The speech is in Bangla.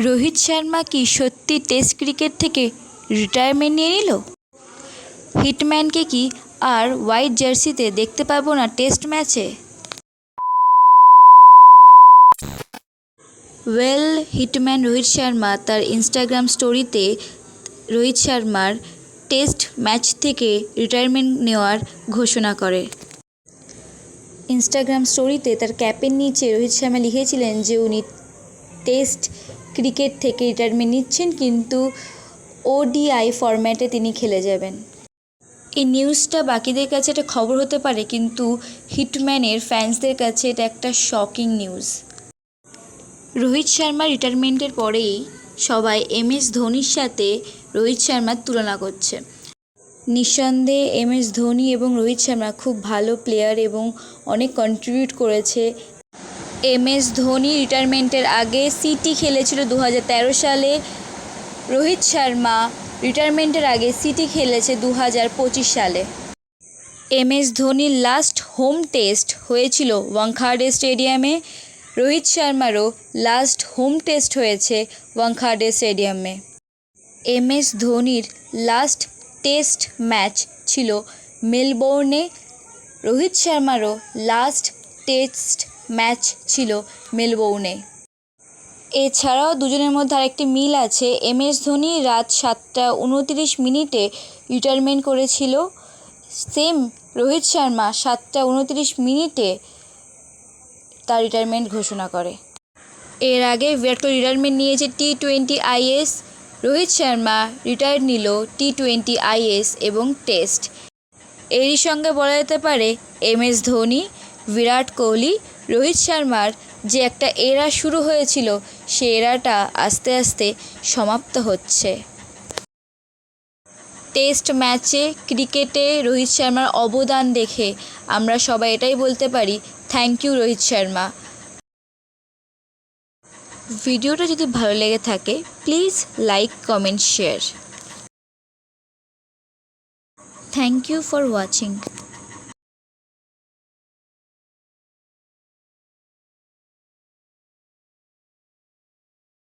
রোহিত শর্মা কি সত্যি টেস্ট ক্রিকেট থেকে রিটায়ারমেন্ট নিয়ে নিল? হিটম্যানকে কি আর হোয়াইট জার্সিতে দেখতে পাবো না টেস্ট ম্যাচে? হিটম্যান রোহিত শর্মা তার ইনস্টাগ্রাম স্টোরিতে রোহিত শর্মার টেস্ট ম্যাচ থেকে রিটায়ারমেন্ট নেওয়ার ঘোষণা করে। ইনস্টাগ্রাম স্টোরিতে তার ক্যাপের নিচে রোহিত শর্মা লিখেছিলেন যে উনি টেস্ট ক্রিকেট থেকে রিটায়ারমেন্ট নিচ্ছেন, কিন্তু ওডিআই ফরম্যাটে তিনি খেলে যাবেন। এই নিউজটা বাকিদের কাছে একটা খবর হতে পারে, কিন্তু হিটম্যানের ফ্যান্সদের কাছে এটা একটা শকিং নিউজ। রোহিত শর্মার রিটায়ারমেন্টের পরেই সবাই MS ধোনির সাথে রোহিত শর্মার তুলনা করছে। নিঃসন্দেহে MS ধোনি এবং রোহিত শর্মা খুব ভালো প্লেয়ার এবং অনেক কন্ট্রিবিউট করেছে। MS ধোনি রিটায়ারমেন্টের আগে সিটি খেলেছিল 2013 সালে। রোহিত শর্মা রিটায়ারমেন্টের আগে সিটি খেলেছে 2025 সালে। MS ধোনির লাস্ট হোম টেস্ট হয়েছিল ওয়াংখাড়ে স্টেডিয়ামে। রোহিত শর্মারও লাস্ট হোম টেস্ট হয়েছে ওয়াংখাড়ে স্টেডিয়ামে। MS ধোনির লাস্ট টেস্ট ম্যাচ ছিল মেলবোর্নে। রোহিত শর্মারও লাস্ট টেস্ট ম্যাচ ছিল মেলবোর্নে। এছাড়াও দুজনের মধ্যে আরেকটি মিল আছে। MS ধোনি রাত 7:29 রিটায়ারমেন্ট করেছিল। সেম রোহিত শর্মা 7:29 তার রিটায়ারমেন্ট ঘোষণা করে। এর আগে বিরাট কোহলি রিটায়ারমেন্ট নিয়েছে T20 IS। Rohit Sharma retire নিল T20 IS এবং টেস্ট। এরই সঙ্গে বলা যেতে পারে MS ধোনি, বিরাট কোহলি, রোহিত শর্মার যে একটা এরা শুরু হয়েছিল, সে এরাটা আস্তে আস্তে সমাপ্ত হচ্ছে। টেস্ট ম্যাচে ক্রিকেটে রোহিত শর্মার অবদান দেখে আমরা সবাই এটাই বলতে পারি, থ্যাংক ইউ রোহিত শর্মা। ভিডিওটা যদি ভালো লেগে থাকে please like, comment, share. Thank you for watching.